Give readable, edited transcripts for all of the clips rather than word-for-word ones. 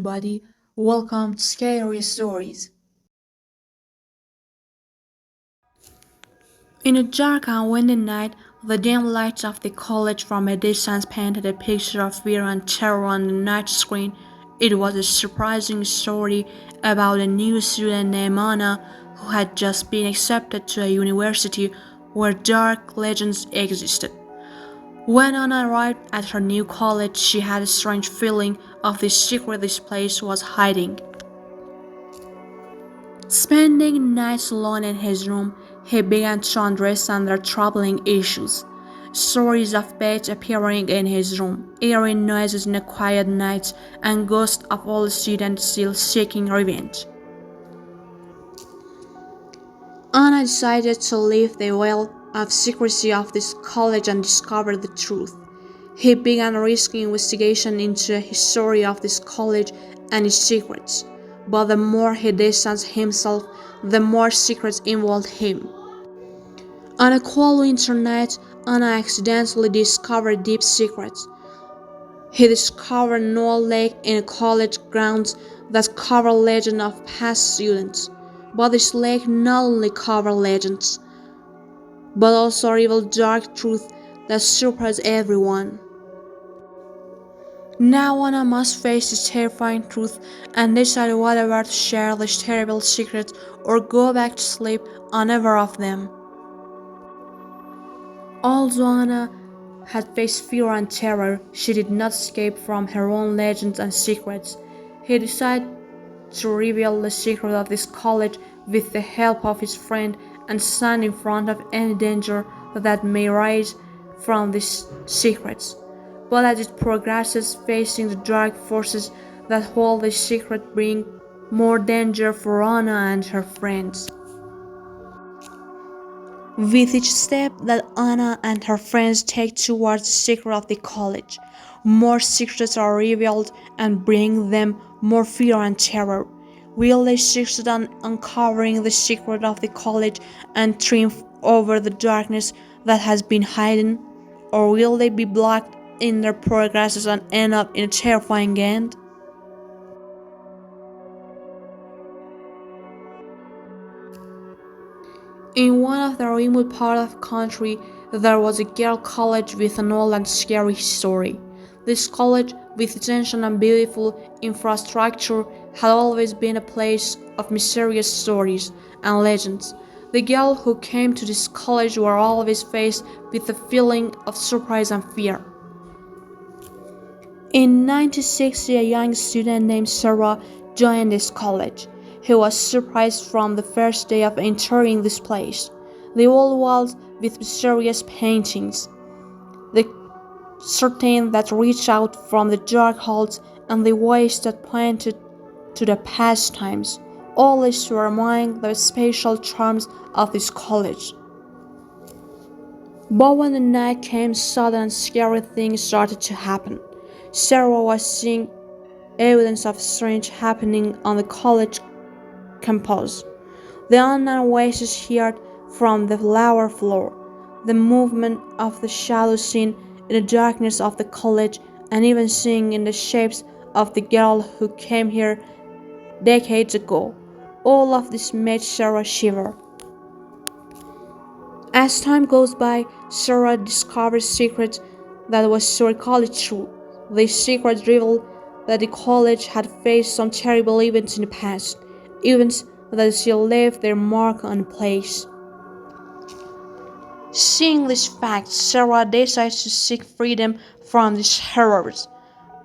everybody. Welcome to Scary Stories. In a dark and windy night, the dim lights of the college from a distance painted a picture of fear and terror on the night screen. It was a surprising story about a new student named Anna who had just been accepted to a university where dark legends existed. When Anna arrived at her new college, she had a strange feeling of the secret this place was hiding. Spending nights alone in his room, he began to understand their troubling issues. Stories of bats appearing in his room, eerie noises in the quiet nights, and ghosts of old students still seeking revenge. Anna decided to leave the veil of secrecy of this college and discover the truth. He began a risky investigation into the history of this college and its secrets. But the more he distanced himself, the more secrets involved him. On a cold winter night, Anna accidentally discovered deep secrets. He discovered an old lake in the college grounds that covered legends of past students. But this lake not only covered legends, but also revealed dark truth that surprised everyone. Now Anna must face this terrifying truth and decide whether to share this terrible secret or go back to sleep unaware of them. Although Anna had faced fear and terror, she did not escape from her own legends and secrets. He decided to reveal the secret of this college with the help of his friend and stand in front of any danger that may rise from these secrets. But as it progresses, facing the dark forces that hold the secret bring more danger for Anna and her friends. With each step that Anna and her friends take towards the secret of the college, more secrets are revealed and bring them more fear and terror. Will they succeed on uncovering the secret of the college and triumph over the darkness that has been hidden? Or will they be blocked in their progresses and end up in a terrifying end? In one of the remote parts of the country, there was a girl college with an old and scary story. This college, with its ancient and beautiful infrastructure, had always been a place of mysterious stories and legends. The girls who came to this college were always faced with a feeling of surprise and fear. In 1960, a young student named Sarah joined this college. He was surprised from the first day of entering this place. The old walls with mysterious paintings, the curtains that reached out from the dark halls, and the ways that pointed to the past times. All this were among the special charms of this college. But when the night came, sudden scary things started to happen. Sarah was seeing evidence of strange happening on the college campus. The unknown voices heard from the lower floor, the movement of the shadows seen in the darkness of the college, and even seeing in the shapes of the girl who came here decades ago. All of this made Sarah shiver. As time goes by, Sarah discovers secrets that was historically true. These secrets revealed that the college had faced some terrible events in the past, events that still left their mark on the place. Seeing these facts, Sarah decides to seek freedom from these horrors.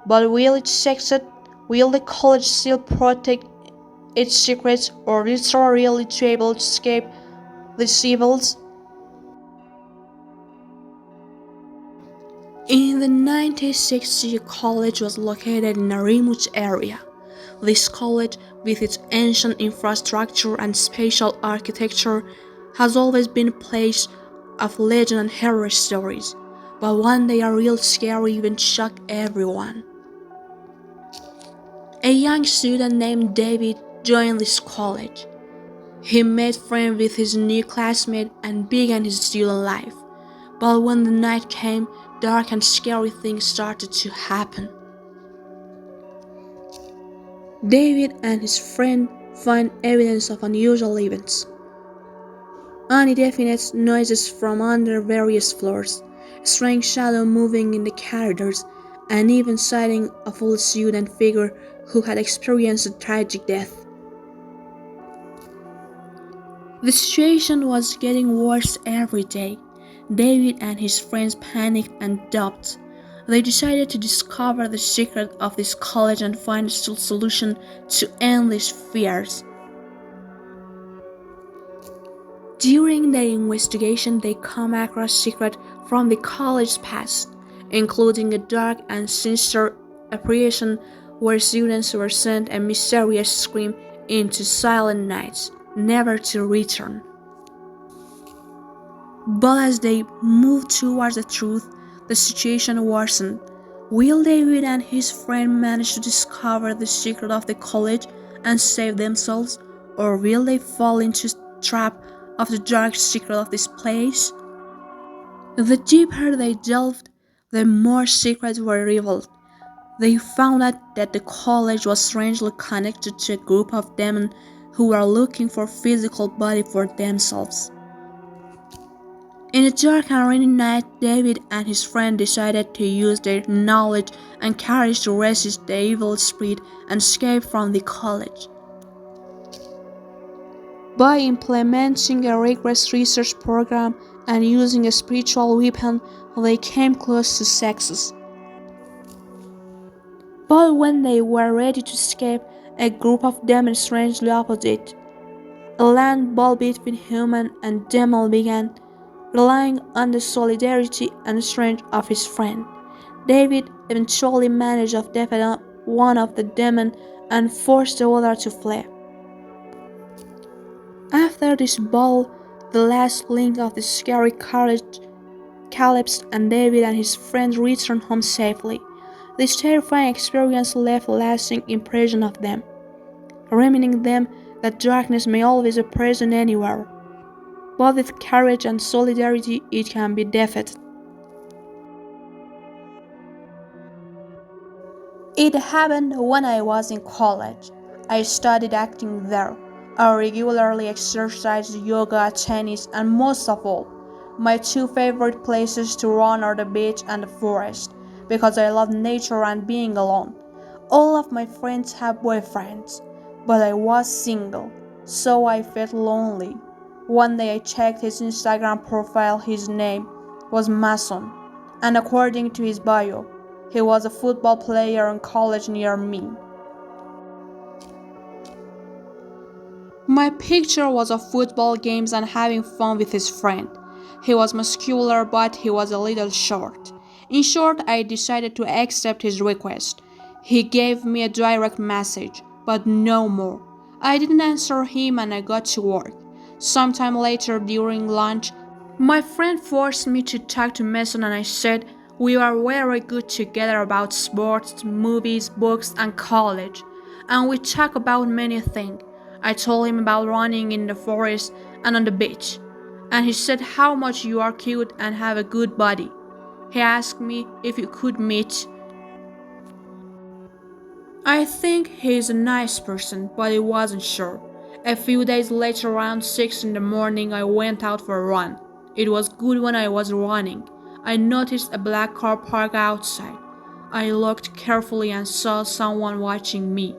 But will it succeed? Will the college still protect its secrets, or is Sarah really able to escape these evils? In the 1960s, college was located in a remote area. This college, with its ancient infrastructure and special architecture, has always been a place of legend and horror stories. But one day a real scary event shocked everyone. A young student named David joined this college. He made friends with his new classmate and began his student life. But when the night came, dark and scary things started to happen. David and his friend find evidence of unusual events. Indefinite noises from under various floors, strange shadow moving in the corridors, and even sighting a full student figure who had experienced a tragic death. The situation was getting worse every day. David and his friends panicked and dubbed. They decided to discover the secret of this college and find a solution to endless fears. During their investigation, they come across secrets from the college's past, including a dark and sinister apparition where students were sent a mysterious scream into silent nights, never to return. But as they move towards the truth, the situation worsened. Will David and his friend manage to discover the secret of the college and save themselves, or will they fall into the trap of the dark secret of this place? The deeper they delved, the more secrets were revealed. They found out that the college was strangely connected to a group of demons who were looking for physical body for themselves. In a dark and rainy night, David and his friend decided to use their knowledge and courage to resist the evil spirit and escape from the college. By implementing a rigorous research program and using a spiritual weapon, they came close to success. But when they were ready to escape, a group of demons strangely opposite, a land ball between human and demon began, relying on the solidarity and strength of his friend. David eventually managed to defeat one of the demons and forced the other to flee. After this battle, the last link of the scary college collapsed and David and his friends returned home safely. This terrifying experience left a lasting impression of them, reminding them that darkness may always be present anywhere, but with courage and solidarity it can be defeated. It happened when I was in college. I studied acting there. I regularly exercised yoga, tennis, and most of all, my two favorite places to run are the beach and the forest, because I love nature and being alone. All of my friends have boyfriends, but I was single, so I felt lonely. One day I checked his Instagram profile. His name was Mason, and according to his bio, he was a football player in college near me. My picture was of football games and having fun with his friend. He was muscular, but he was a little short. In short, I decided to accept his request. He gave me a direct message, but no more. I didn't answer him and I got to work. Sometime later during lunch, my friend forced me to talk to Mason and I said we were very good together about sports, movies, books, and college. And we talked about many things. I told him about running in the forest and on the beach. And he said how much you are cute and have a good body. He asked me if you could meet. I think he is a nice person, but I wasn't sure. A few days later, around 6 in the morning, I went out for a run. It was good when I was running. I noticed a black car parked outside. I looked carefully and saw someone watching me.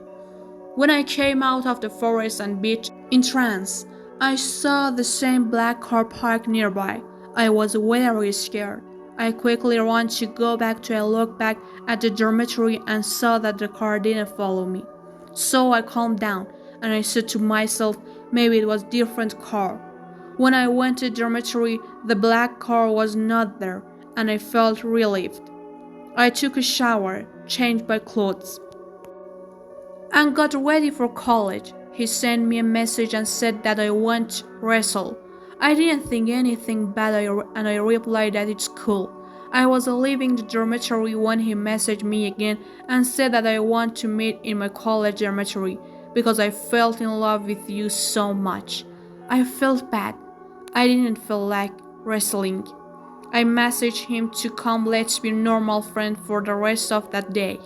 When I came out of the forest and beach in trance, I saw the same black car parked nearby. I was very scared. I quickly ran to go back to look back at the dormitory and saw that the car didn't follow me. So I calmed down and I said to myself, maybe it was a different car. When I went to the dormitory, the black car was not there and I felt relieved. I took a shower, changed my clothes, and got ready for college. He sent me a message and said that I want to wrestle. I didn't think anything bad and I replied that it's cool. I was leaving the dormitory when he messaged me again and said that I want to meet in my college dormitory because I felt in love with you so much. I felt bad. I didn't feel like wrestling. I messaged him to come let's be normal friends for the rest of that day.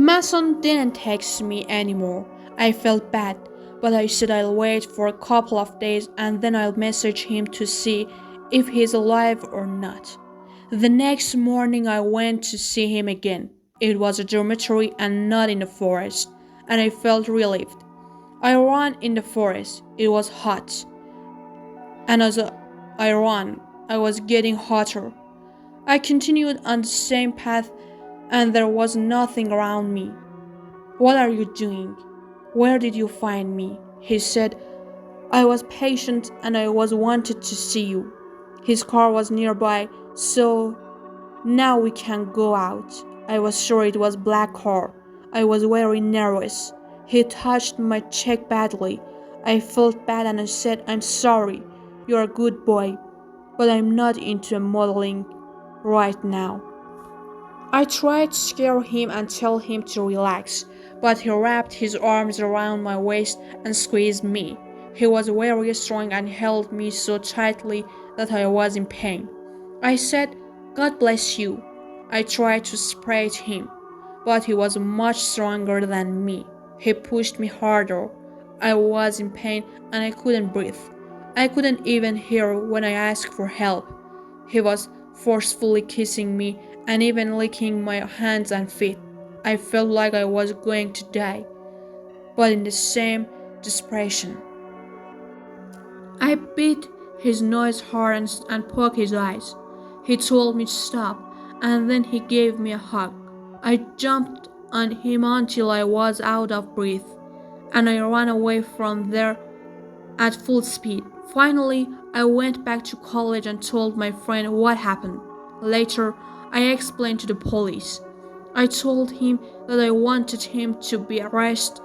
Mason didn't text me anymore. I felt bad, but I said I'll wait for a couple of days and then I'll message him to see if he's alive or not. The next morning I went to see him again. It was a dormitory and not in the forest, and I felt relieved. I ran in the forest. It was hot, and as I ran, I was getting hotter. I continued on the same path, and there was nothing around me. "What are you doing? Where did you find me?" he said. "I was patient and I was wanted to see you." His car was nearby, so now we can go out. I was sure it was black car. I was very nervous. He touched my cheek badly. I felt bad and I said, "I'm sorry. You're a good boy, but I'm not into modeling right now." I tried to scare him and tell him to relax, but he wrapped his arms around my waist and squeezed me. He was very strong and held me so tightly that I was in pain. I said, "God bless you." I tried to sprayed him, but he was much stronger than me. He pushed me harder. I was in pain and I couldn't breathe. I couldn't even hear when I asked for help. He was forcefully kissing me and even licking my hands and feet. I felt like I was going to die, but in the same desperation. I beat his nose hard and poked his eyes. He told me to stop, and then he gave me a hug. I jumped on him until I was out of breath, and I ran away from there at full speed. Finally, I went back to college and told my friend what happened. Later, I explained to the police. I told him that I wanted him to be arrested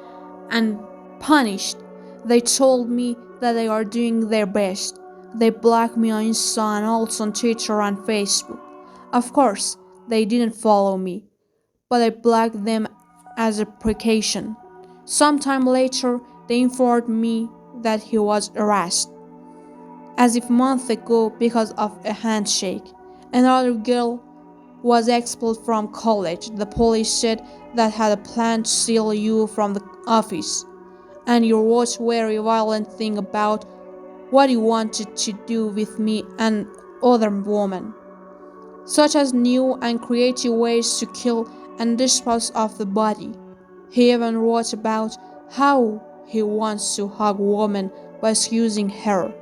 and punished. They told me that they are doing their best. They blocked me on Insta and also on Twitter and Facebook. Of course, they didn't follow me, but I blocked them as a precaution. Sometime later, they informed me that he was arrested, as if months ago because of a handshake. Another girl was expelled from college. The police said that had a plan to steal you from the office, and you wrote very violent thing about what you wanted to do with me and other women, such as new and creative ways to kill and dispose of the body. He even wrote about how he wants to hug women by excusing her.